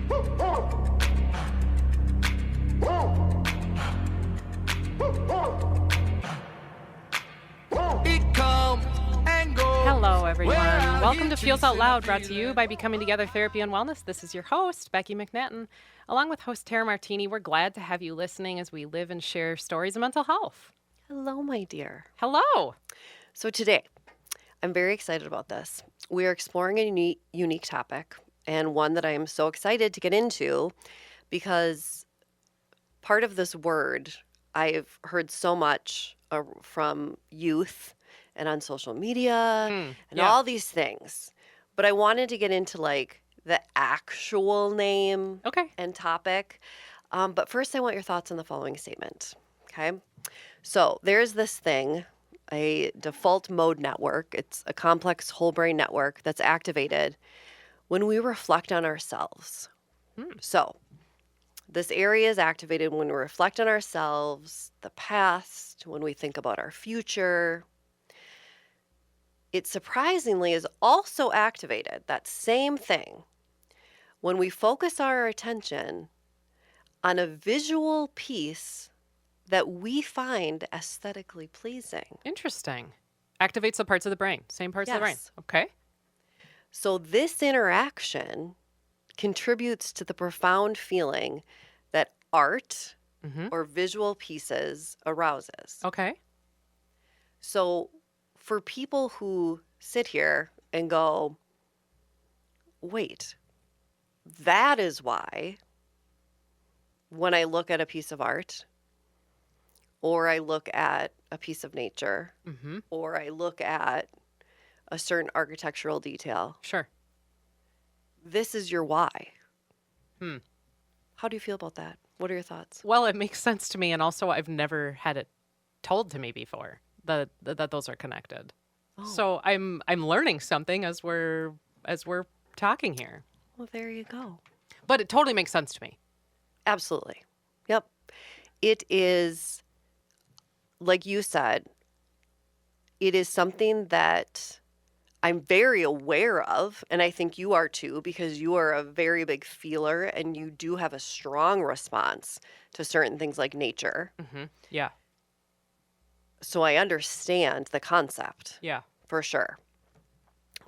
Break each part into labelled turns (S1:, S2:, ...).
S1: Hello, everyone. Welcome to Feels Out Loud, brought to you by Becoming Together Therapy and Wellness. This is your host, Becky McNatton. Along with host Tara Martini, we're glad to have you listening as we live and share stories of mental health.
S2: Hello, my dear.
S1: Hello.
S2: So today, I'm very excited about this. We are exploring a unique topic, and one that I am so excited to get into because part of this word I've heard so much from youth and on social media and all these things. But I wanted to get into like the actual name and topic. But first, I want your thoughts on the following statement. Okay. So there's this thing, a default mode network. It's a complex whole brain network that's activated when we reflect on ourselves. So this area is activated when we reflect on ourselves, the past, when we think about our future. It surprisingly is also activated, that same thing, when we focus our attention on a visual piece that we find aesthetically pleasing.
S1: Interesting. Activates the parts of the brain, same parts of the brain. Okay.
S2: So this interaction contributes to the profound feeling that art or visual pieces arouses.
S1: Okay.
S2: So for people who sit here and go, wait, that is why when I look at a piece of art or I look at a piece of nature or I look at a certain architectural detail.
S1: Sure.
S2: This is your why. How do you feel about that? What are your thoughts?
S1: Well, it makes sense to me, and also I've never had it told to me before that those are connected. Oh. So I'm learning something as we're talking here.
S2: Well, there you go.
S1: But it totally makes sense to me.
S2: Absolutely. Yep. It is, like you said, it is something that I'm very aware of, and I think you are too, because you are a very big feeler and you do have a strong response to certain things like nature.
S1: Yeah.
S2: So I understand the concept.
S1: Yeah.
S2: For sure.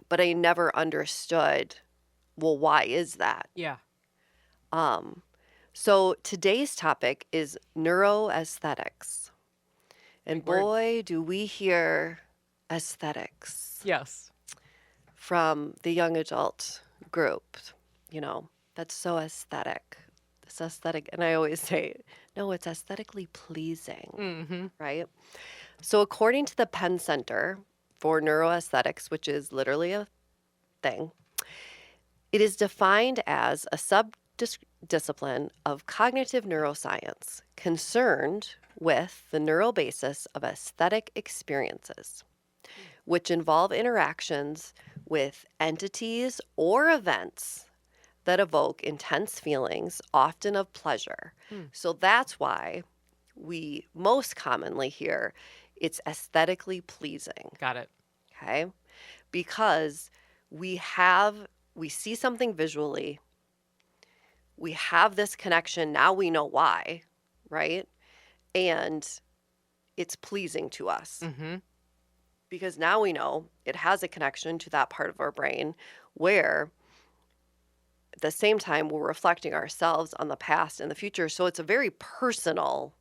S2: But I never understood, well, why is that?
S1: Yeah.
S2: So today's topic is neuroaesthetics. And boy, do we hear aesthetics.
S1: Yes.
S2: From the young adult group, that's so aesthetic. It's aesthetic. And I always say, no, it's aesthetically pleasing, right? So according to the Penn Center for Neuroaesthetics, which is literally a thing, it is defined as a subdiscipline of cognitive neuroscience concerned with the neural basis of aesthetic experiences, which involve interactions with entities or events that evoke intense feelings, often of pleasure. So that's why we most commonly hear it's aesthetically pleasing.
S1: Got it.
S2: Okay? Because we see something visually, we have this connection, now we know why, right? And it's pleasing to us. Because now we know it has a connection to that part of our brain where at the same time we're reflecting ourselves on the past and the future. So it's a very personal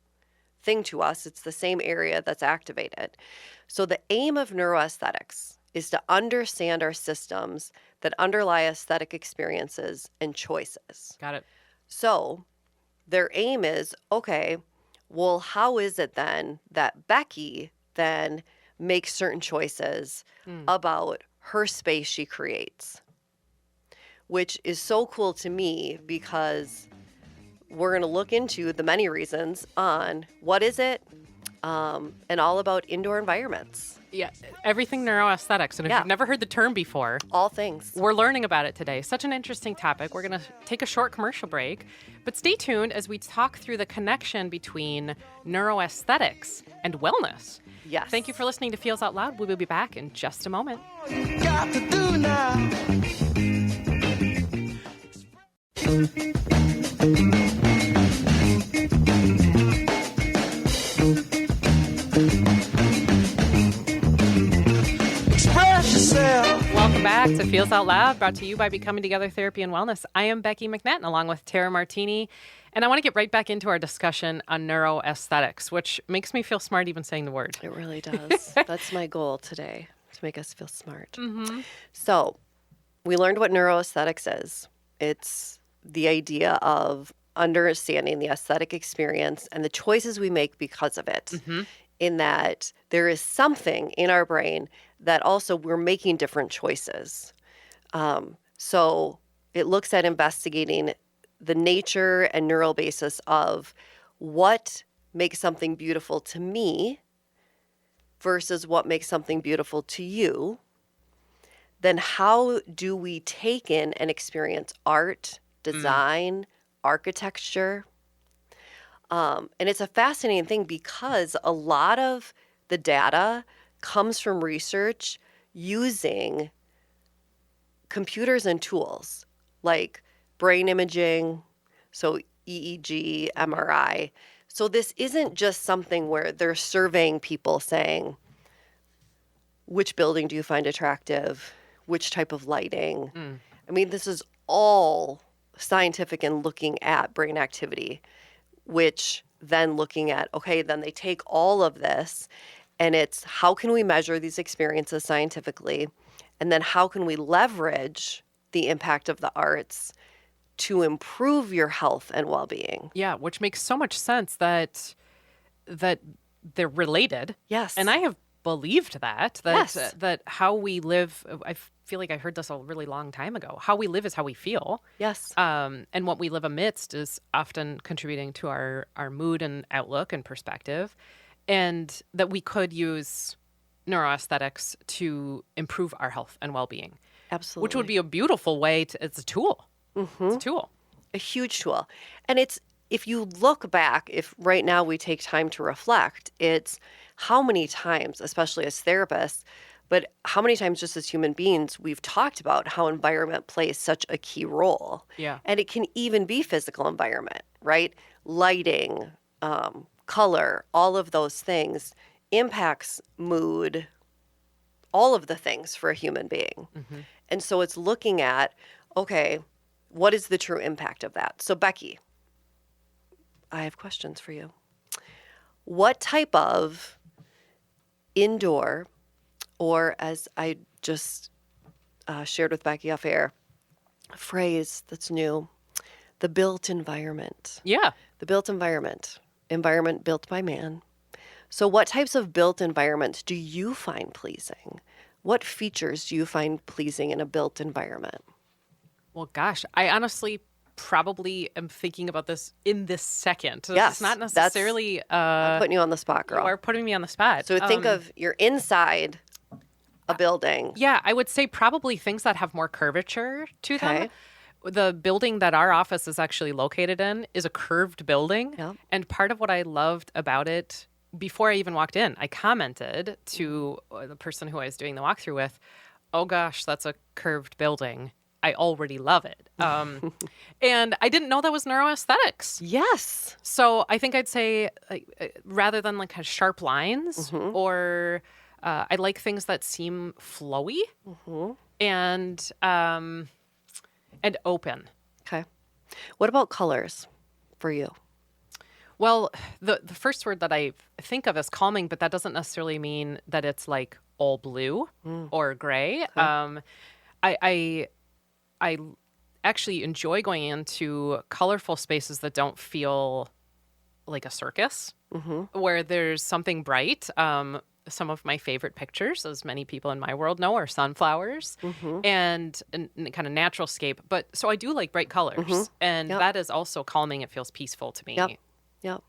S2: thing to us. It's the same area that's activated. So the aim of neuroaesthetics is to understand our systems that underlie aesthetic experiences and choices.
S1: Got it.
S2: So their aim is, okay, well, how is it then that Becky then makes certain choices about her space she creates? Which is so cool to me because we're going to look into the many reasons on what is it and all about indoor environments.
S1: Yeah, everything neuroaesthetics. And if you've never heard the term before,
S2: all things.
S1: We're learning about it today. Such an interesting topic. We're going to take a short commercial break, but stay tuned as we talk through the connection between neuroaesthetics and wellness.
S2: Yes.
S1: Thank you for listening to Feels Out Loud. We will be back in just a moment.
S3: Got to do now.
S1: Welcome back to Feels Out Loud, brought to you by Becoming Together Therapy and Wellness. I am Becky McNatten, along with Tara Martini, and I want to get right back into our discussion on neuroaesthetics, which makes me feel smart even saying the word.
S2: It really does. That's my goal today, to make us feel smart.
S1: Mm-hmm.
S2: So we learned what neuroaesthetics is. It's the idea of understanding the aesthetic experience and the choices we make because of it.
S1: Mm-hmm.
S2: In that there is something in our brain that also we're making different choices. So it looks at investigating the nature and neural basis of what makes something beautiful to me versus what makes something beautiful to you. Then how do we take in and experience art, design, architecture? And it's a fascinating thing because a lot of the data comes from research using computers and tools like brain imaging, so EEG, MRI. So this isn't just something where they're surveying people saying, which building do you find attractive? Which type of lighting? I mean, this is all scientific and looking at brain activity, which then looking at, okay, then they take all of this and it's how can we measure these experiences scientifically? And then how can we leverage the impact of the arts to improve your health and well-being?
S1: Yeah, which makes so much sense that they're related.
S2: Yes.
S1: And I have believed that
S2: Yes.
S1: that how we live, I feel like I heard this a really long time ago. How we live is how we feel.
S2: Yes.
S1: And what we live amidst is often contributing to our mood and outlook and perspective. And that we could use neuroaesthetics to improve our health and well-being.
S2: Absolutely.
S1: Which would be a beautiful way to, it's a tool.
S2: Mm-hmm.
S1: It's a tool.
S2: A huge tool. And it's, if you look back, if right now we take time to reflect, it's how many times, especially as therapists, but how many times just as human beings, we've talked about how environment plays such a key role.
S1: Yeah.
S2: And it can even be physical environment, right? Lighting, color, all of those things impacts mood, all of the things for a human being.
S1: Mm-hmm.
S2: And so it's looking at, okay, what is the true impact of that? So Becky, I have questions for you. What type of indoor, or as I just shared with Becky off air, a phrase that's new, the built environment.
S1: Yeah.
S2: The built environment built by man. So what types of built environments do you find pleasing? What features do you find pleasing in a built environment?
S1: Well, gosh, I honestly probably am thinking about this in this second. So
S2: Yes,
S1: it's not necessarily
S2: I'm putting you on the spot, girl.
S1: you are putting me on the spot.
S2: So think of you're inside a building.
S1: Yeah, I would say probably things that have more curvature to them.
S2: Okay.
S1: The building that our office is actually located in is a curved building.
S2: Yeah.
S1: And part of what I loved about it, before I even walked in, I commented to the person who I was doing the walkthrough with, oh gosh, that's a curved building. I already love it. And I didn't know that was neuroaesthetics.
S2: Yes.
S1: So I think I'd say rather than like kind of sharp lines or I like things that seem flowy and open.
S2: Okay. What about colors for you?
S1: Well, the first word that I think of is calming, but that doesn't necessarily mean that it's like all blue or gray.
S2: Okay.
S1: I actually enjoy going into colorful spaces that don't feel like a circus, where there's something bright. Some of my favorite pictures, as many people in my world know, are sunflowers and kind of natural scape. But so I do like bright colors, and that is also calming. It feels peaceful to me.
S2: Yep.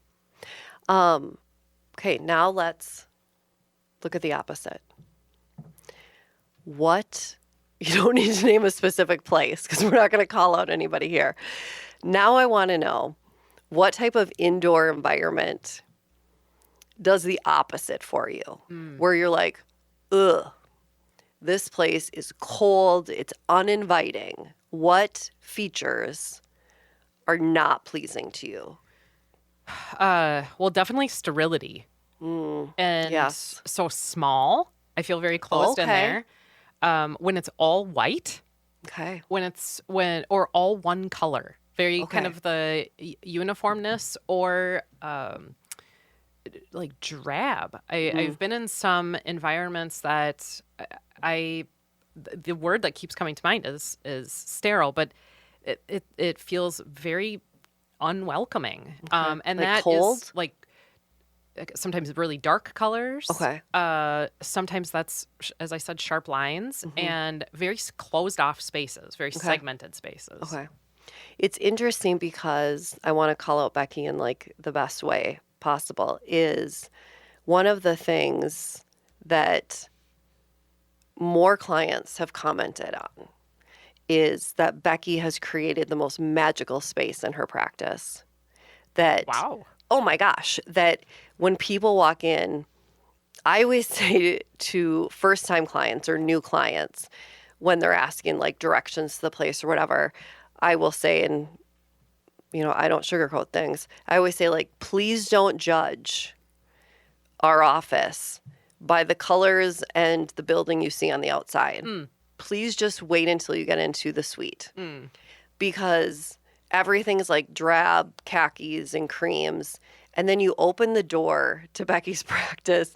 S2: Okay, now let's look at the opposite. What, you don't need to name a specific place because we're not going to call out anybody here. Now I want to know what type of indoor environment does the opposite for you, where you're like, ugh, this place is cold, it's uninviting. What features are not pleasing to you?
S1: Well, definitely sterility. And
S2: Yes.
S1: so small. I feel very closed in
S2: Okay.
S1: there. When it's all white,
S2: Okay.
S1: or all one color, very kind
S2: Okay.
S1: of the uniformness, or like drab. I've been in some environments that the word that keeps coming to mind is sterile, but it feels very unwelcoming.
S2: Okay.
S1: And
S2: Like
S1: that is
S2: cold?
S1: like sometimes really dark colors.
S2: Okay.
S1: Sometimes that's, as I said, sharp lines,
S2: Mm-hmm.
S1: and very closed off spaces, very
S2: Okay.
S1: segmented spaces.
S2: Okay. It's interesting because I want to call out Becky in like the best way possible. Is one of the things that more clients have commented on is that Becky has created the most magical space in her practice. That,
S1: Wow.
S2: oh my gosh, that when people walk in, I always say to first time clients or new clients, when they're asking like directions to the place or whatever, I will say, and I don't sugarcoat things. I always say, like, please don't judge our office by the colors and the building you see on the outside. Please just wait until you get into the suite, because everything's like drab khakis and creams. And then you open the door to Becky's practice,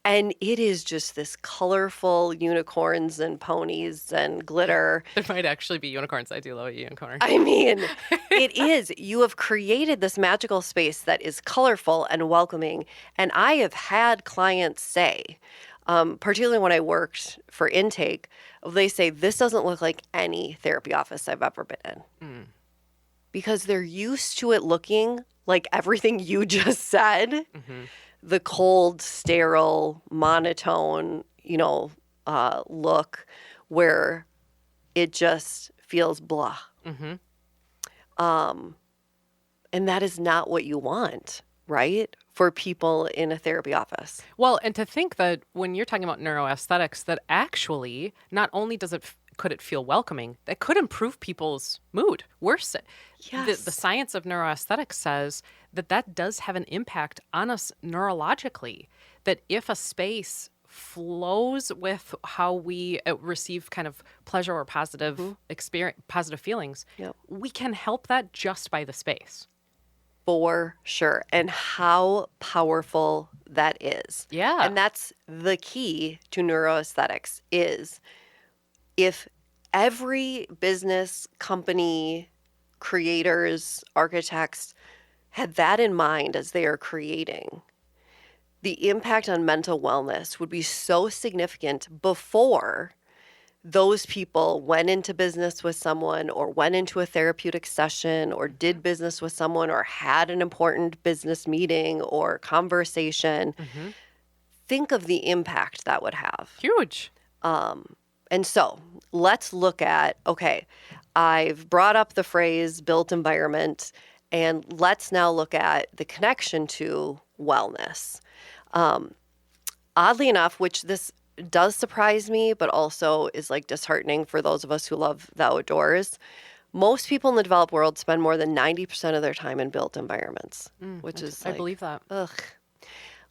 S2: and it is just this colorful unicorns and ponies and glitter.
S1: There might actually be unicorns. I do love a unicorn.
S2: I mean, it is. You have created this magical space that is colorful and welcoming. And I have had clients say, particularly when I worked for intake, they say, this doesn't look like any therapy office I've ever been in. Because they're used to it looking like everything you just said. The cold, sterile, monotone, look where it just feels blah. And that is not what you want, right? For people in a therapy office.
S1: Well, and to think that when you're talking about neuroaesthetics, that actually not only could it feel welcoming, that could improve people's mood. Worse,
S2: Yes.
S1: the science of neuroaesthetics says that does have an impact on us neurologically. That if a space flows with how we receive kind of pleasure or positive experience, positive feelings,
S2: Yep.
S1: we can help that just by the space.
S2: For sure. And how powerful that is.
S1: Yeah.
S2: And that's the key to neuroaesthetics is if every business, company, creators, architects had that in mind as they are creating, the impact on mental wellness would be so significant before those people went into business with someone or went into a therapeutic session or did business with someone or had an important business meeting or conversation. Think of the impact that would have.
S1: Huge.
S2: And so let's look at, okay, I've brought up the phrase built environment, and let's now look at the connection to wellness. Oddly enough, which this does surprise me, but also is like disheartening for those of us who love the outdoors. Most people in the developed world spend more than 90% of their time in built environments, which is
S1: I
S2: like,
S1: believe that.
S2: ugh.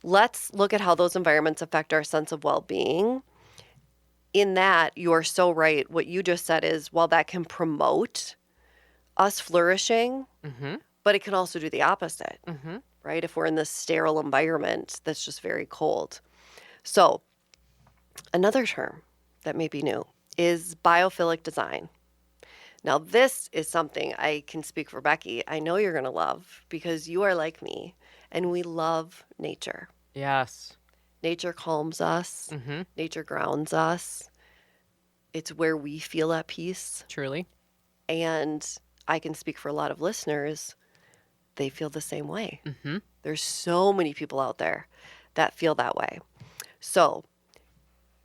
S2: Let's look at how those environments affect our sense of well-being. In that, you are so right. What you just said is, while that can promote us flourishing, but it can also do the opposite, right? If we're in this sterile environment that's just very cold. So another term that may be new is biophilic design. Now, this is something I can speak for Becky. I know you're going to love because you are like me and we love nature.
S1: Yes.
S2: Nature calms us. Nature grounds us. It's where we feel at peace.
S1: Truly.
S2: And I can speak for a lot of listeners. They feel the same way. There's so many people out there that feel that way. So,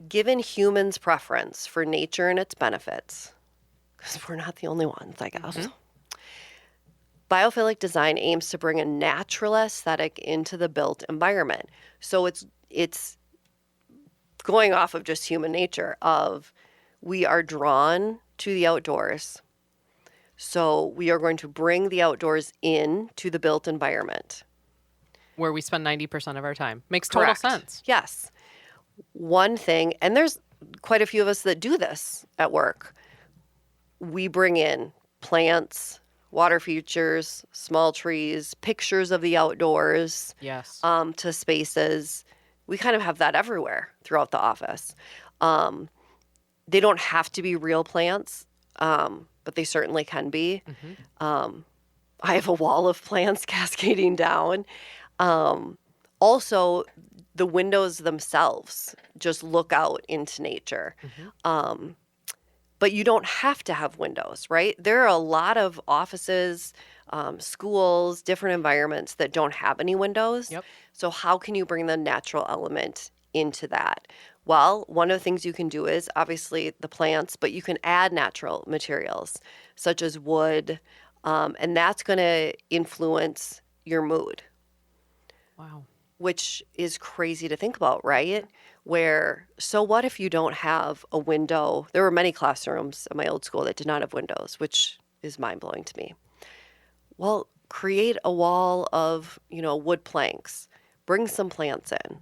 S2: given humans' preference for nature and its benefits, because we're not the only ones, I guess, biophilic design aims to bring a natural aesthetic into the built environment. So it's going off of just human nature of we are drawn to the outdoors. So we are going to bring the outdoors in to the built environment.
S1: Where we spend 90% of our time. Makes total
S2: Correct.
S1: sense.
S2: Yes. One thing, and there's quite a few of us that do this at work. We bring in plants, water features, small trees, pictures of the outdoors
S1: Yes.
S2: to spaces. We kind of have that everywhere throughout the office. They don't have to be real plants, but they certainly can be. I have a wall of plants cascading down. Also, the windows themselves just look out into nature. But you don't have to have windows, right? There are a lot of offices, schools, different environments that don't have any windows.
S1: Yep.
S2: So how can you bring the natural element into that? Well, one of the things you can do is obviously the plants, but you can add natural materials such as wood, and that's going to influence your mood,
S1: Wow.
S2: which is crazy to think about, right? Where, so what if you don't have a window? There were many classrooms at my old school that did not have windows, which is mind-blowing to me. Well, create a wall of, wood planks. Bring some plants in,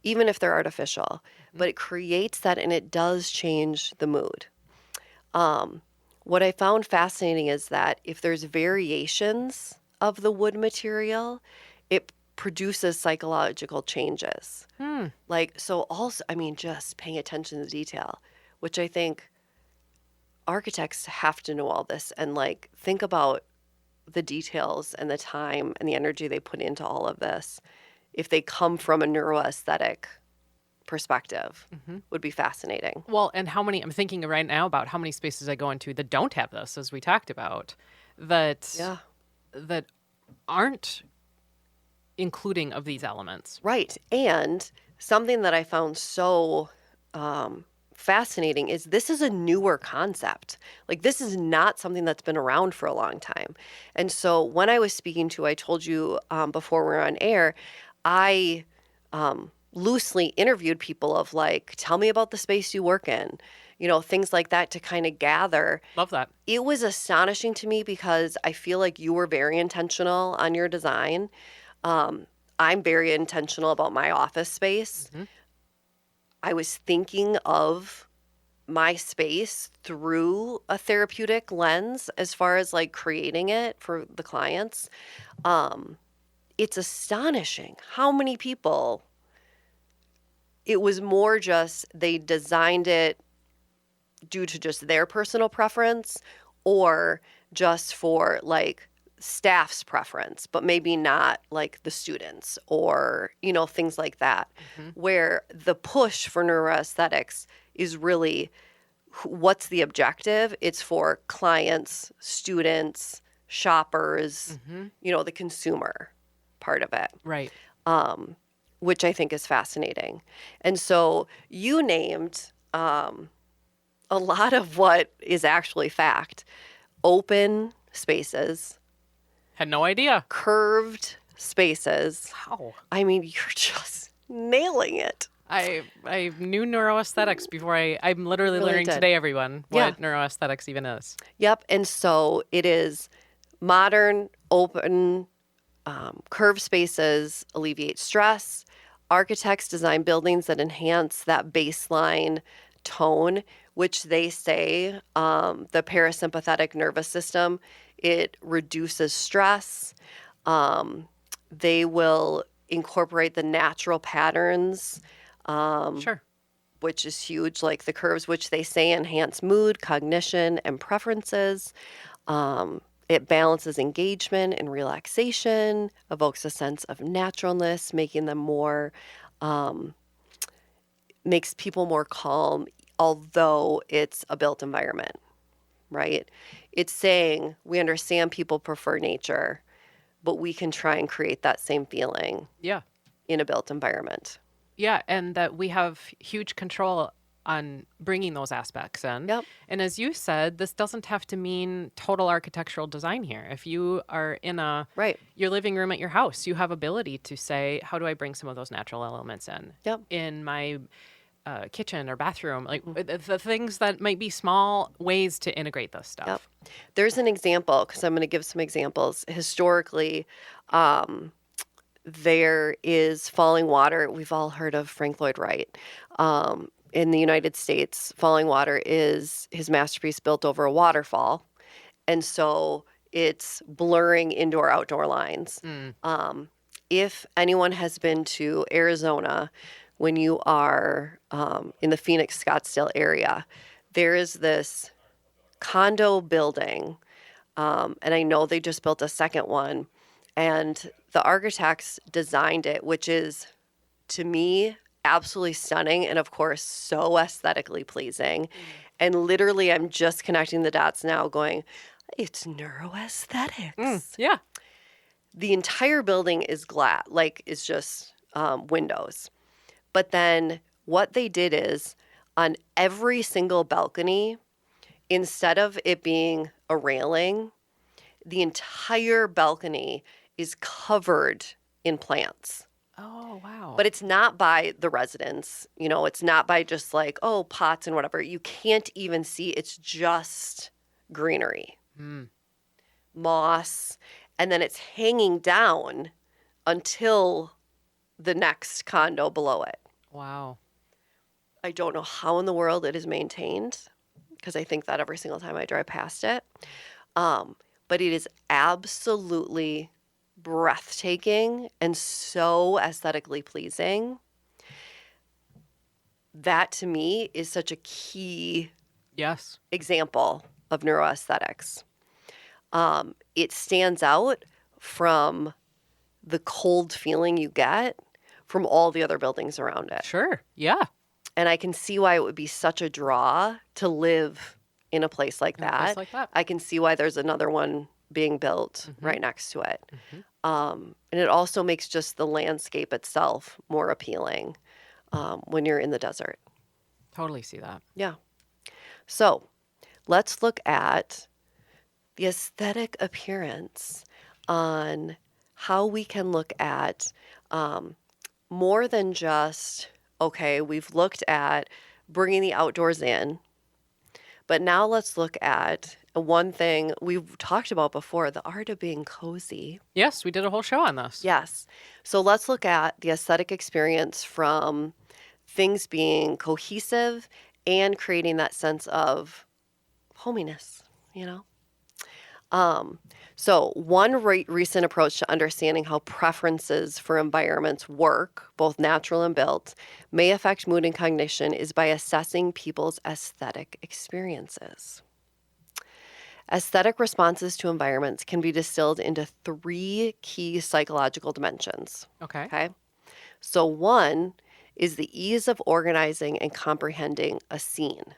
S2: even if they're artificial. But it creates that, and it does change the mood. What I found fascinating is that if there's variations of the wood material, it produces psychological changes. So also, just paying attention to detail, which I think architects have to know all this and think about the details and the time and the energy they put into all of this. If they come from a neuroaesthetic perspective, would be fascinating.
S1: Well, and I'm thinking right now about how many spaces I go into that don't have this, as we talked about, that aren't including of these elements.
S2: Right. And something that I found so fascinating is this is a newer concept. This is not something that's been around for a long time. And so when I was speaking to, I told you before we were on air, I loosely interviewed people of tell me about the space you work in, things like that to kind of gather.
S1: Love that.
S2: It was astonishing to me because I feel like you were very intentional on your design. I'm very intentional about my office space. I was thinking of my space through a therapeutic lens as far as creating it for the clients. It's astonishing how many people, it was more just they designed it due to just their personal preference or just for staff's preference, but maybe not the students or, things like that, where the push for neuroaesthetics is really what's the objective? It's for clients, students, shoppers, the consumer part of it.
S1: Right.
S2: Which I think is fascinating. And so you named a lot of what is actually fact. Open spaces.
S1: Had no idea.
S2: Curved spaces.
S1: Wow.
S2: You're just nailing it.
S1: I knew neuroaesthetics before I'm literally
S2: Really
S1: learning
S2: did.
S1: today, everyone, what neuroaesthetics even is.
S2: Yep. And so it is modern, open, curved spaces alleviate stress. Architects design buildings that enhance that baseline tone, which they say the parasympathetic nervous system, it reduces stress. They will incorporate the natural patterns,
S1: Sure.
S2: which is huge, like the curves, which they say enhance mood, cognition, and preferences. It balances engagement and relaxation, evokes a sense of naturalness, making them more, makes people more calm, although it's a built environment, right? It's saying we understand people prefer nature, but we can try and create that same feeling
S1: Yeah.
S2: in a built environment.
S1: Yeah. And that we have huge control on bringing those aspects in.
S2: Yep.
S1: And as you said, this doesn't have to mean total architectural design here. If you are in
S2: Right.
S1: your living room at your house, you have ability to say, how do I bring some of those natural elements in?
S2: Yep.
S1: In my kitchen or bathroom, like the things that might be small ways to integrate this stuff.
S2: Yep. There's an example, because I'm going to give some examples. Historically, there is falling water. We've all heard of Frank Lloyd Wright. In the United States, falling water is his masterpiece built over a waterfall. And so it's blurring indoor outdoor lines. If anyone has been to Arizona, when you are in the Phoenix, Scottsdale area, there is this condo building. And I know they just built a second one. And the architects designed it, which is, to me, absolutely stunning and, of course, so aesthetically pleasing. And literally, I'm just connecting the dots now going, it's neuroaesthetics.
S1: Yeah.
S2: The entire building is glass, like it's just windows. But then what they did is on every single balcony, instead of it being a railing, the entire balcony is covered in plants.
S1: Oh, wow.
S2: But it's not by the residents. You know, it's not by just like, oh, pots and whatever. You can't even see. It's just greenery, moss, and then it's hanging down until the next condo below it.
S1: Wow.
S2: I don't know how in the world it is maintained, because I think that every single time I drive past it. But it is absolutely breathtaking and so aesthetically pleasing. That to me is such a key example of neuroaesthetics. It stands out from the cold feeling you get from all the other buildings around it.
S1: Sure. Yeah.
S2: And I can see why it would be such a draw to live in a place like that. I can see why there's another one being built right next to it. And it also makes just the landscape itself more appealing when you're in the desert.
S1: Totally see that.
S2: Yeah. So let's look at the aesthetic appearance on how we can look at more than just, okay, we've looked at bringing the outdoors in, but now let's look at one thing we've talked about before, the art of being cozy.
S1: Yes, we did a whole show on this.
S2: Yes. So let's look at the aesthetic experience from things being cohesive and creating that sense of hominess, you know? So one recent approach to understanding how preferences for environments work, both natural and built, may affect mood and cognition is by assessing people's aesthetic experiences. Aesthetic responses to environments can be distilled into 3 key psychological dimensions. Okay. So one is the ease of organizing and comprehending a scene.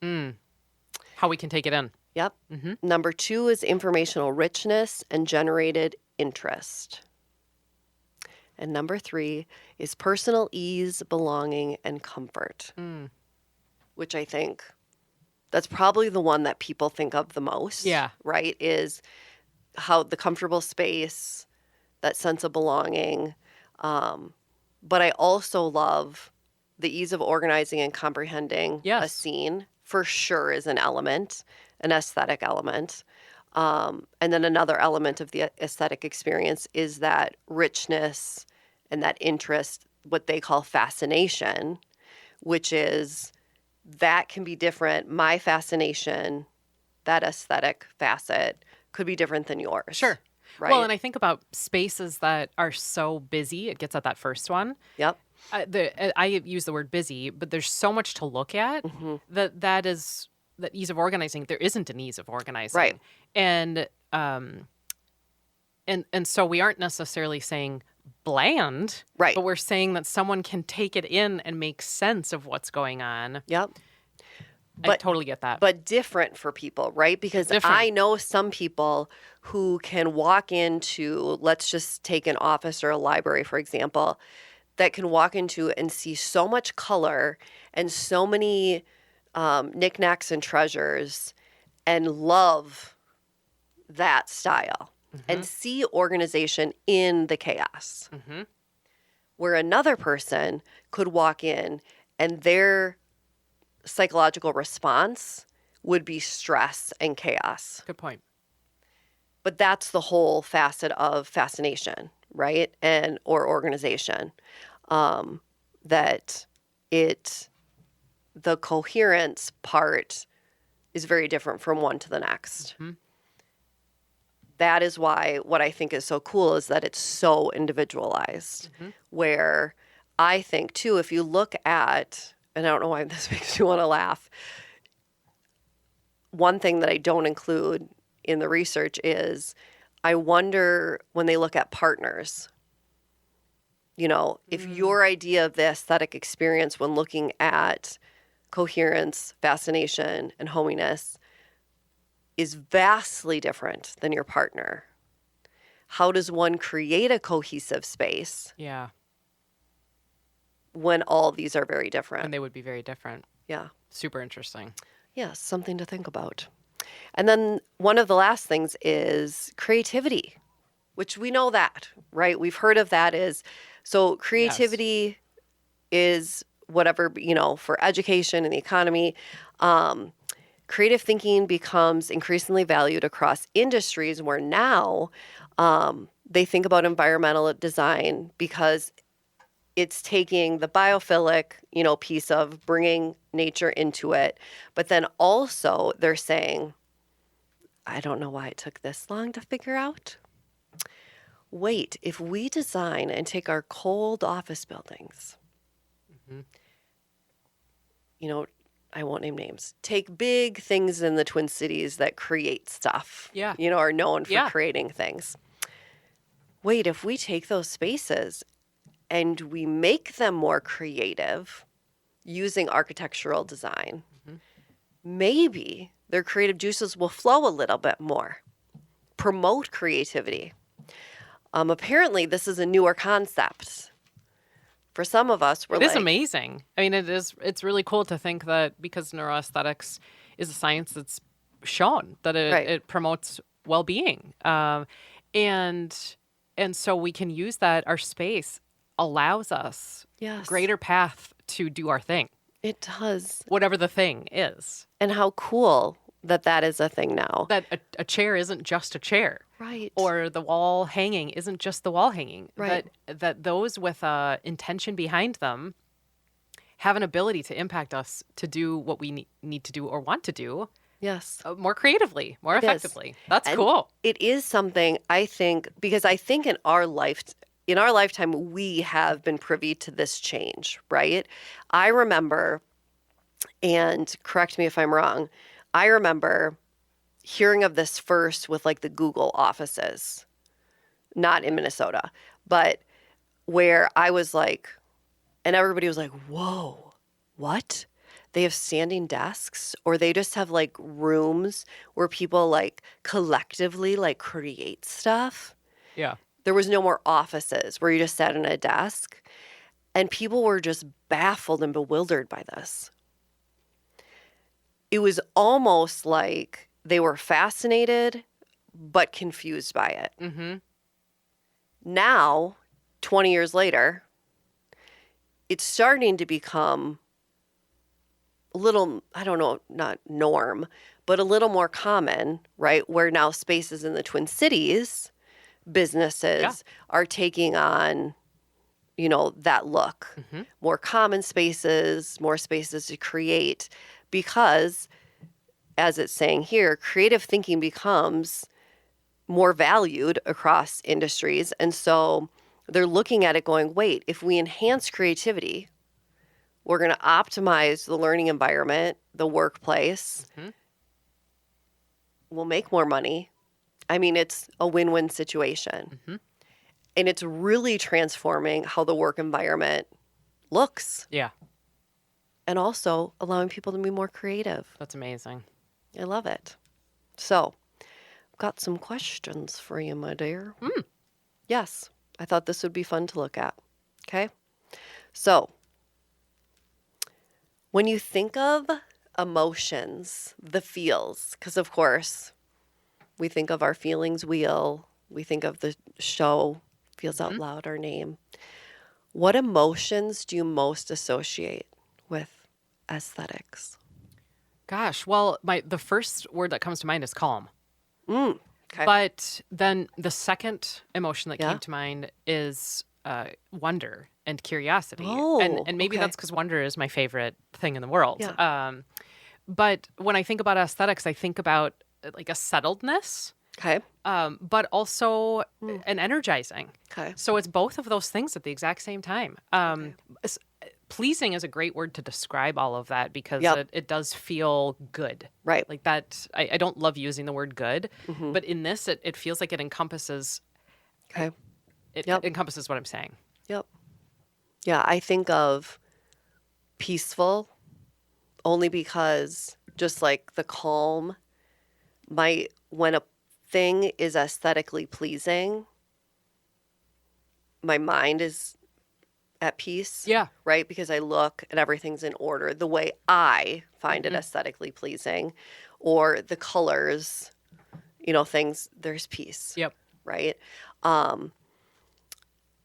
S1: How we can take it in.
S2: Yep. Number 2 is informational richness and generated interest. And number 3 is personal ease, belonging, and comfort, which I think that's probably the one that people think of the most.
S1: Yeah.
S2: Right? Is how the comfortable space, that sense of belonging. But I also love the ease of organizing and comprehending a scene, for sure, is an element, an aesthetic element. And then another element of the aesthetic experience is that richness and that interest, what they call fascination, which is that can be different. My fascination, that aesthetic facet, could be different than yours.
S1: Sure.
S2: Right?
S1: Well, and I think about spaces that are so busy. It gets at that first one.
S2: Yep.
S1: I use the word busy, but there's so much to look at that ease of organizing. There isn't an ease of organizing.
S2: Right.
S1: And so we aren't necessarily saying bland,
S2: right?
S1: But we're saying that someone can take it in and make sense of what's going on.
S2: Yep.
S1: I totally get that.
S2: But different for people, right? Because I know some people who can walk into, let's just take an office or a library, for example, that can walk into and see so much color and so many knickknacks and treasures and love that style and see organization in the chaos. where another person could walk in and their psychological response would be stress and chaos.
S1: Good point.
S2: But that's the whole facet of fascination, right? And or organization. That the coherence part is very different from one to the next.
S1: Mm-hmm.
S2: That is why what I think is so cool is that it's so individualized.
S1: Mm-hmm.
S2: Where I think too, if you look at, and I don't know why this makes me want to laugh, one thing that I don't include in the research is I wonder when they look at partners, if your idea of the aesthetic experience when looking at coherence, fascination, and hominess is vastly different than your partner, how does one create a cohesive space
S1: Yeah.
S2: when all these are very different?
S1: And they would be very different.
S2: Yeah.
S1: Super interesting.
S2: Yes, something to think about. And then one of the last things is creativity, which we know that, right? We've heard of that so creativity is whatever, for education and the economy. Creative thinking becomes increasingly valued across industries where now they think about environmental design because it's taking the biophilic, piece of bringing nature into it. But then also they're saying, I don't know why it took this long to figure out. Wait, if we design and take our cold office buildings,
S1: Mm-hmm.
S2: I won't name names, take big things in the Twin Cities that create stuff,
S1: Yeah.
S2: are known for
S1: Yeah.
S2: creating things. Wait, if we take those spaces and we make them more creative using architectural design,
S1: Mm-hmm.
S2: maybe their creative juices will flow a little bit more, promote creativity. Apparently, this is a newer concept. For some of us,
S1: It is amazing. I mean, it's really cool to think that because neuroaesthetics is a science that's shown that it promotes well-being. And so we can use that. Our space allows us greater path to do our thing.
S2: It does.
S1: Whatever the thing is.
S2: And how cool that is a thing now.
S1: That a chair isn't just a chair.
S2: Right.
S1: Or the wall hanging isn't just the wall hanging.
S2: Right.
S1: That those with intention behind them have an ability to impact us to do what we need to do or want to do.
S2: Yes.
S1: More creatively, more effectively. That's
S2: And
S1: cool.
S2: It is something I think, because I think in our lifetime, we have been privy to this change, right? I remember, and correct me if I'm wrong, I remember hearing of this first with like the Google offices, not in Minnesota, but where I was like, and everybody was like, whoa, what? They have standing desks, or they just have like rooms where people like collectively like create stuff.
S1: Yeah.
S2: There was no more offices where you just sat in a desk, and people were just baffled and bewildered by this. It was almost like they were fascinated but confused by it.
S1: Mm-hmm.
S2: Now, 20 years later, it's starting to become a little, I don't know, not norm, but a little more common, right? Where now spaces in the Twin Cities, businesses are taking on, that look.
S1: Mm-hmm.
S2: More common spaces, more spaces to create, because, as it's saying here, creative thinking becomes more valued across industries. And so they're looking at it going, wait, if we enhance creativity, we're going to optimize the learning environment, the workplace.
S1: Mm-hmm.
S2: We'll make more money. I mean, it's a win-win situation.
S1: Mm-hmm.
S2: And it's really transforming how the work environment looks.
S1: Yeah.
S2: And also allowing people to be more creative.
S1: That's amazing.
S2: I love it. So, I've got some questions for you, my dear. Yes, I thought this would be fun to look at. Okay? So, when you think of emotions, the feels, because of course, we think of our feelings wheel, we think of the show, Feels Out Loud, our name. What emotions do you most associate with aesthetics?
S1: Gosh, well, the first word that comes to mind is calm.
S2: Mm. Okay.
S1: But then the second emotion that
S2: Yeah.
S1: came to mind is wonder and curiosity.
S2: Oh,
S1: And maybe
S2: okay.
S1: that's because wonder is my favorite thing in the world.
S2: Yeah.
S1: But when I think about aesthetics, I think about like a settledness,
S2: Okay.
S1: but also
S2: Mm.
S1: an energizing.
S2: Okay.
S1: So it's both of those things at the exact same time.
S2: Okay.
S1: Pleasing is a great word to describe all of that because
S2: Yep.
S1: it does feel good.
S2: Right.
S1: Like that, I don't love using the word good,
S2: Mm-hmm.
S1: but in this, it feels like it encompasses.
S2: Okay.
S1: It
S2: Yep.
S1: encompasses what I'm saying.
S2: Yep. Yeah, I think of peaceful only because just like the calm when a thing is aesthetically pleasing, my mind is at peace,
S1: Yeah.
S2: right? Because I look and everything's in order the way I find it
S1: Mhm.
S2: aesthetically pleasing, or the colors, things, there's peace,
S1: Yep.
S2: right?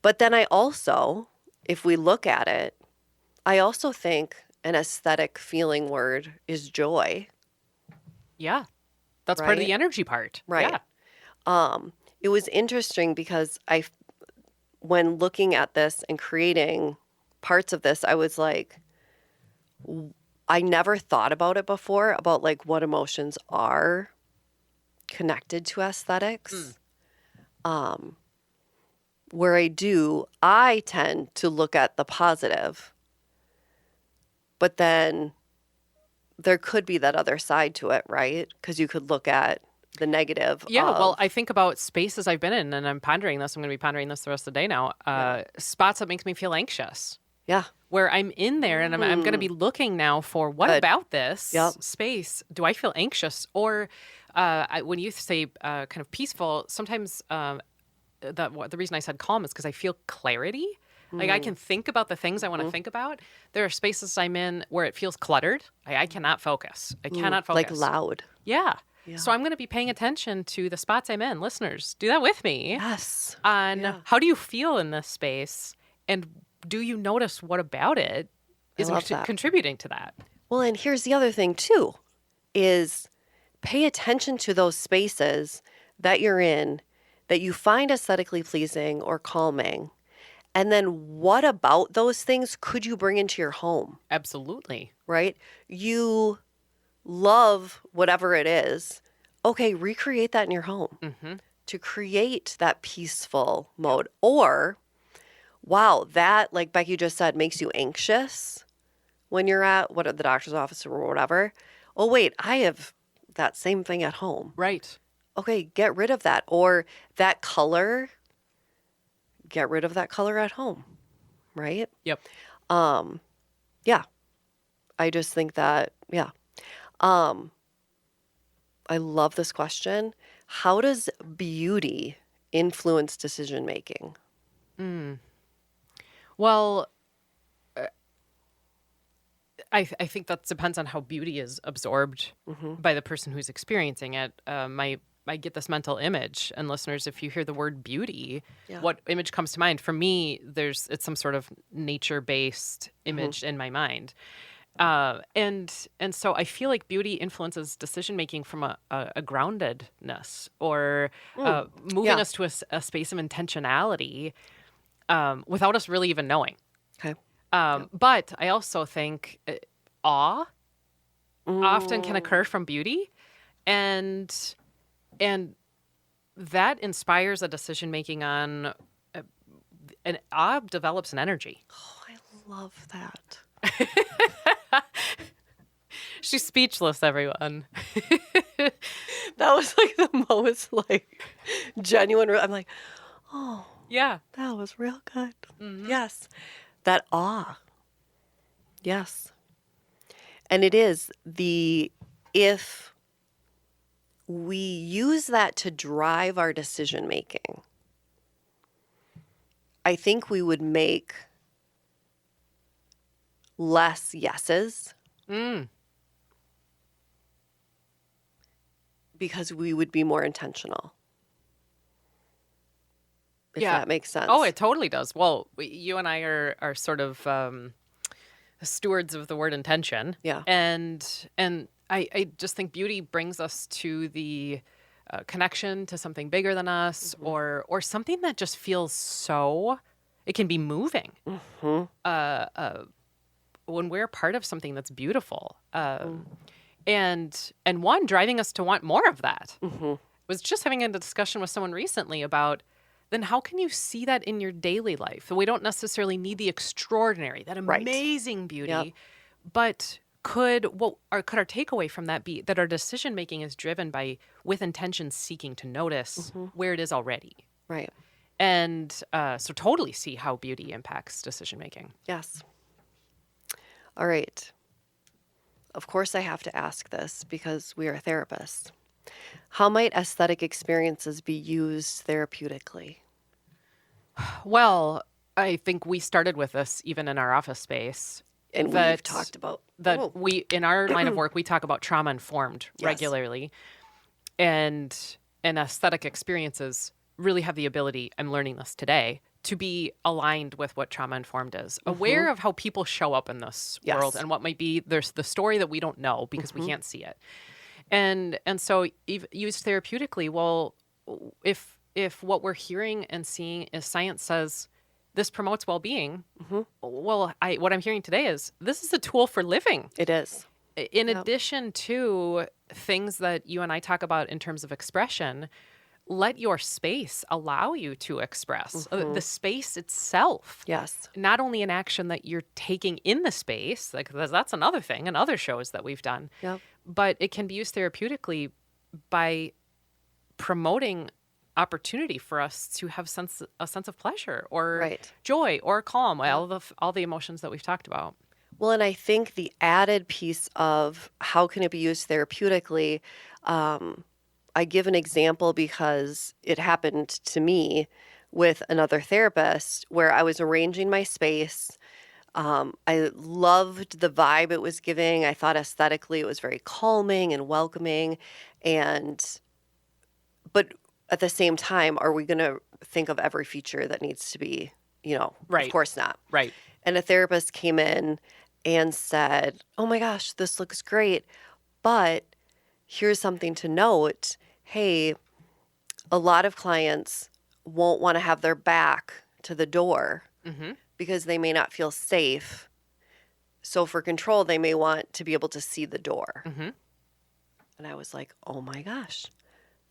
S2: But then I also, if we look at it, I also think an aesthetic feeling word is joy,
S1: Yeah. That's part of
S2: right?
S1: the energy part.
S2: Right.
S1: Yeah.
S2: It was interesting because when looking at this and creating parts of this, I was like, I never thought about it before, about like what emotions are connected to aesthetics. Where I tend to look at the positive, but then there could be that other side to it, right? Because you could look at the negative
S1: Yeah. Well,
S2: of,
S1: I think about spaces I've been in, and I'm pondering this. I'm going to be pondering this the rest of the day now. Spots that make me feel anxious.
S2: yeah,
S1: Where I'm in there and I'm going to be looking now for what
S2: Good.
S1: about this
S2: Yep.
S1: space do I feel anxious or when you say kind of peaceful, sometimes the reason I said calm is because I feel clarity. Like I can think about the things I want to think about. There are spaces I'm in where it feels cluttered. I cannot focus. I cannot focus.
S2: like loud.
S1: Yeah.
S2: Yeah.
S1: So I'm going to be paying attention to the spots I'm in. Listeners, do that with me
S2: Yes.
S1: on
S2: Yeah.
S1: how do you feel in this space and do you notice what about it is
S2: love that.
S1: contributing to that?
S2: Well, and here's the other thing too, is pay attention to those spaces that you're in that you find aesthetically pleasing or calming. And then what about those things could you bring into your home,
S1: Absolutely.
S2: right? You love whatever it is. Okay, recreate that in your home
S1: Mm-hmm.
S2: to create that peaceful mode. Or, wow, that, like Becky just said, makes you anxious when you're at the doctor's office or whatever. Oh, wait, I have that same thing at home.
S1: Right.
S2: Okay, get rid of that. Or that color, get rid of that color at home, right?
S1: Yep.
S2: Yeah. I just think that, yeah. I love this question. How does beauty influence decision making?
S1: Well, I think that depends on how beauty is absorbed by the person who's experiencing it. I get this mental image, and listeners, if you hear the word beauty,
S2: Yeah.
S1: what image comes to mind? For me, it's some sort of nature-based image in my mind, and so I feel like beauty influences decision making from a groundedness or moving
S2: Yeah.
S1: us to a space of intentionality without us really even knowing.
S2: Okay.
S1: But I also think awe often can occur from beauty, and that inspires a decision making on, and awe develops an energy.
S2: Oh, I love that.
S1: She's speechless, everyone.
S2: That was like the most like genuine. I'm like, oh,
S1: Yeah.
S2: that was real good. Yes. That awe. Yes. And it is if we use that to drive our decision making, I think we would make less yeses because we would be more intentional. if that makes sense.
S1: Oh, it totally does. Well, you and I are sort of stewards of the word intention.
S2: Yeah.
S1: And I just think beauty brings us to the connection to something bigger than us, or something that just feels so. It can be moving. When we're part of something that's beautiful, and one driving us to want more of that. Was just having a discussion with someone recently about, then how can you see that in your daily life? We don't necessarily need the extraordinary, that amazing beauty, but could our takeaway from that be that our decision making is driven by, with intention, seeking to notice where it is already.
S2: Right.
S1: And so totally see how beauty impacts decision making.
S2: Yes. All right. Of course, I have to ask this because we are therapists. How might aesthetic experiences be used therapeutically?
S1: Well, I think we started with this even in our office space.
S2: And we've talked about
S1: that. We, in our line of work, we talk about trauma informed regularly, and aesthetic experiences really have the ability, I'm learning this today, to be aligned with what trauma informed is, aware of how people show up in this world and what might be there's the story that we don't know because we can't see it. And so used therapeutically, well, if what we're hearing and seeing is science says this promotes well-being, well, what I'm hearing today is this is a tool for living.
S2: It is.
S1: In addition to things that you and I talk about in terms of expression, let your space allow you to express the space itself.
S2: Yes.
S1: Not only an action that you're taking in the space, like that's another thing in other shows that we've done, but it can be used therapeutically by promoting opportunity for us to have a sense of pleasure or joy or calm, all the emotions that we've talked about.
S2: Well, and I think the added piece of how can it be used therapeutically, I give an example because it happened to me with another therapist where I was arranging my space. I loved the vibe it was giving. I thought aesthetically it was very calming and welcoming. But at the same time, are we going to think of every feature that needs to be, of course not.
S1: Right.
S2: And a therapist came in and said, oh my gosh, this looks great, but here's something to note. Hey, a lot of clients won't want to have their back to the door because they may not feel safe. So for control, they may want to be able to see the door. And I was like, oh my gosh,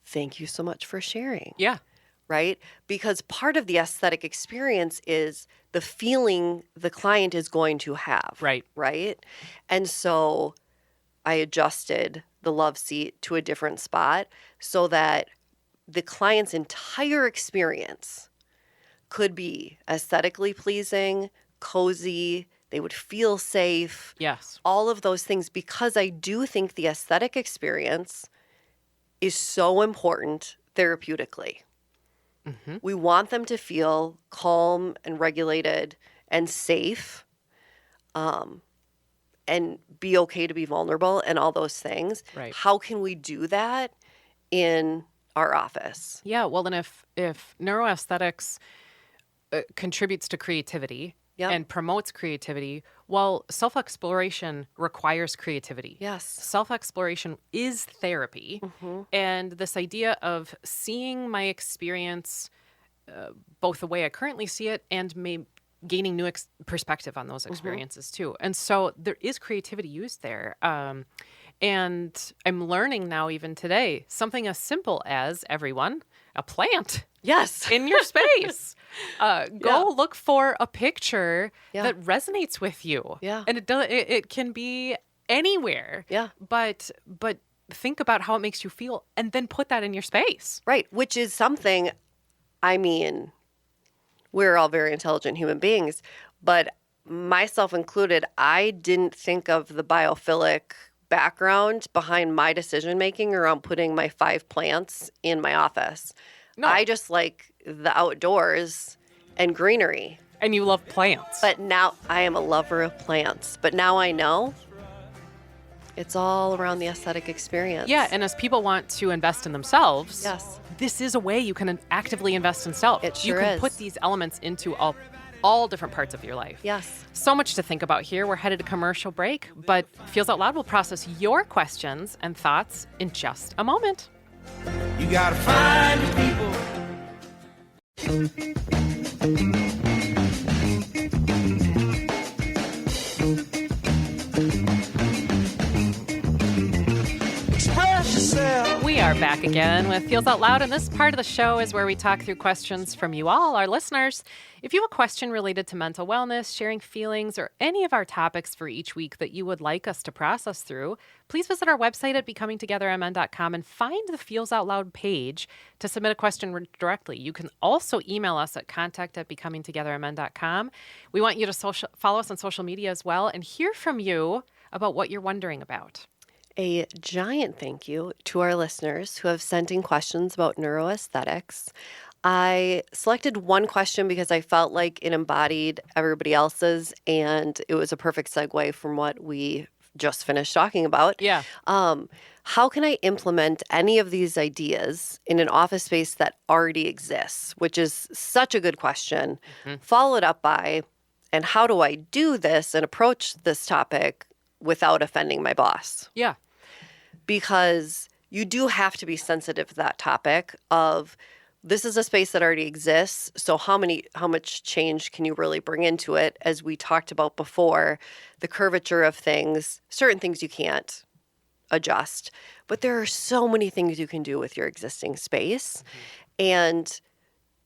S2: thank you so much for sharing.
S1: Yeah.
S2: Right? Because part of the aesthetic experience is the feeling the client is going to have.
S1: Right.
S2: Right? And so I adjusted the love seat to a different spot so that the client's entire experience could be aesthetically pleasing, cozy, they would feel safe.
S1: Yes.
S2: All of those things, because I do think the aesthetic experience is so important therapeutically. We want them to feel calm and regulated and safe, and be okay to be vulnerable and all those things.
S1: Right.
S2: How can we do that in our office?
S1: Yeah. Well, then if neuroaesthetics contributes to creativity and promotes creativity, well, self-exploration requires creativity.
S2: Yes.
S1: Self-exploration is therapy. And this idea of seeing my experience both the way I currently see it and gaining new perspective on those experiences too. And so there is creativity used there. And I'm learning now, even today, something as simple as, everyone, a plant.
S2: Yes.
S1: In your space. Go look for a picture that resonates with you.
S2: Yeah.
S1: And it can be anywhere.
S2: Yeah.
S1: But think about how it makes you feel and then put that in your space.
S2: Right. Which is something, I mean, we're all very intelligent human beings, but myself included, I didn't think of the biophilic background behind my decision making around putting my 5 plants in my office. No. I just like the outdoors and greenery.
S1: And you love plants.
S2: But now I am a lover of plants. But now I know It's all around the aesthetic experience.
S1: Yeah, and as people want to invest in themselves,
S2: Yes.
S1: this is a way you can actively invest in self.
S2: It
S1: You
S2: sure
S1: can
S2: is.
S1: put these elements into all different parts of your life.
S2: Yes.
S1: So much to think about here. We're headed to commercial break, but Feels Out Loud will process your questions and thoughts in just a moment.
S3: You gotta find the people. Express yourself.
S1: We are back again with Feels Out Loud, and this part of the show is where we talk through questions from you all, our listeners. If you have a question related to mental wellness, sharing feelings, or any of our topics for each week that you would like us to process through, please visit our website at becomingtogethermn.com and find the Feels Out Loud page to submit a question directly. You can also email us at contact@becomingtogethermn.com. We want you to follow us on social media as well and hear from you about what you're wondering about.
S2: A giant thank you to our listeners who have sent in questions about neuroaesthetics. I selected one question because I felt like it embodied everybody else's, and it was a perfect segue from what we just finished talking about.
S1: Yeah.
S2: How can I implement any of these ideas in an office space that already exists? Which is such a good question. Followed up by, and how do I do this and approach this topic without offending my boss?
S1: Yeah.
S2: Because you do have to be sensitive to that topic of, this is a space that already exists. So how much change can you really bring into it? As we talked about before, the curvature of things, certain things you can't adjust, but there are so many things you can do with your existing space. And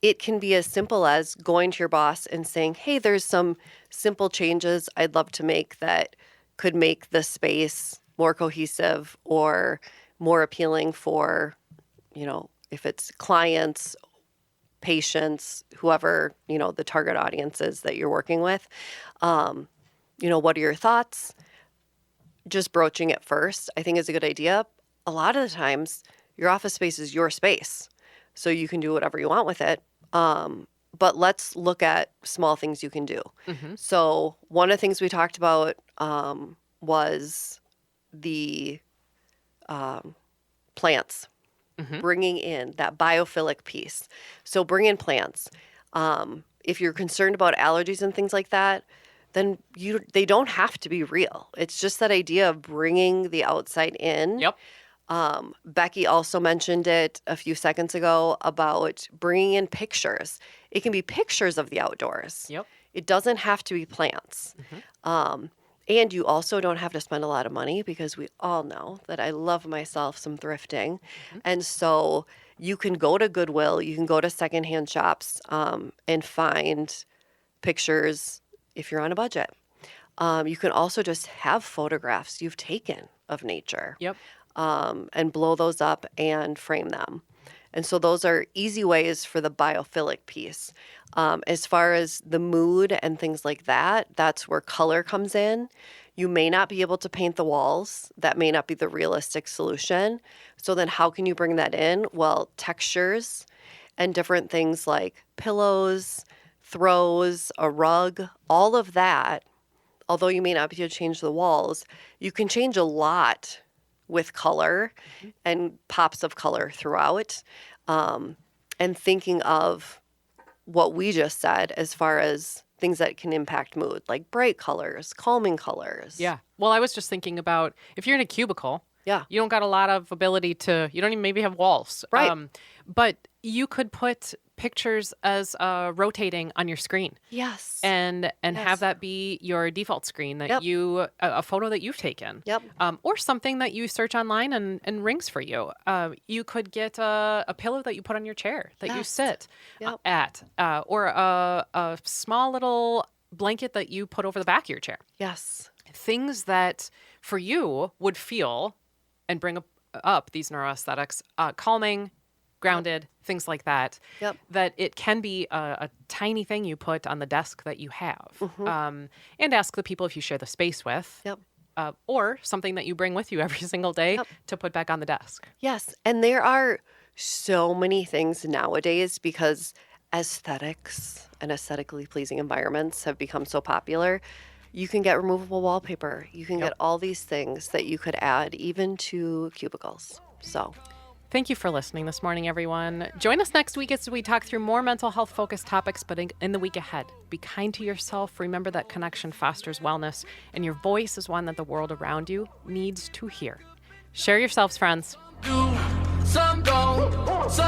S2: it can be as simple as going to your boss and saying, hey, there's some simple changes I'd love to make that could make the space more cohesive or more appealing for, if it's clients, patients, whoever, the target audience is that you're working with. What are your thoughts? Just broaching it first, I think, is a good idea. A lot of the times, your office space is your space, so you can do whatever you want with it. But let's look at small things you can do. So one of the things we talked about was the plants, bringing in that biophilic piece. So bring in plants. If you're concerned about allergies and things like that, then they don't have to be real. It's just that idea of bringing the outside in.
S1: Yep.
S2: Becky also mentioned it a few seconds ago about bringing in pictures. It can be pictures of the outdoors.
S1: Yep.
S2: It doesn't have to be plants. And you also don't have to spend a lot of money, because we all know that I love myself some thrifting. And so you can go to Goodwill, you can go to secondhand shops and find pictures if you're on a budget. You can also just have photographs you've taken of nature.
S1: Yep.
S2: And blow those up and frame them. And so those are easy ways for the biophilic piece. As far as the mood and things like that, that's where color comes in. You may not be able to paint the walls. That may not be the realistic solution. So then how can you bring that in? Well, textures and different things like pillows, throws, a rug, all of that, although you may not be able to change the walls, you can change a lot with color and pops of color throughout. And thinking of what we just said as far as things that can impact mood, like bright colors, calming colors.
S1: Yeah. Well, I was just thinking about if you're in a cubicle,
S2: Yeah.
S1: you don't got a lot of ability you don't even maybe have walls.
S2: Right.
S1: But you could put pictures as rotating on your screen.
S2: Yes.
S1: And
S2: Yes.
S1: have that be your default screen that
S2: Yep.
S1: a photo that you've taken.
S2: Yep.
S1: Or something that you search online and rings for you. You could get a pillow that you put on your chair that you
S2: Yes.
S1: sit
S2: Yep.
S1: at, or a small little blanket that you put over the back of your chair.
S2: Yes.
S1: Things that for you would feel and bring up these neuroaesthetics, calming, grounded, things like that.
S2: Yep.
S1: That it can be a tiny thing you put on the desk that you have. And ask the people if you share the space with.
S2: Yep.
S1: Or something that you bring with you every single day
S2: Yep.
S1: to put back on the desk.
S2: Yes. And there are so many things nowadays, because aesthetics and aesthetically pleasing environments have become so popular. You can get removable wallpaper. You can get all these things that you could add even to cubicles. So
S1: Thank you for listening this morning, everyone. Join us next week as we talk through more mental health focused topics, but in the week ahead. Be kind to yourself. Remember that connection fosters wellness, and your voice is one that the world around you needs to hear. Share yourselves, friends.
S3: Some don't, some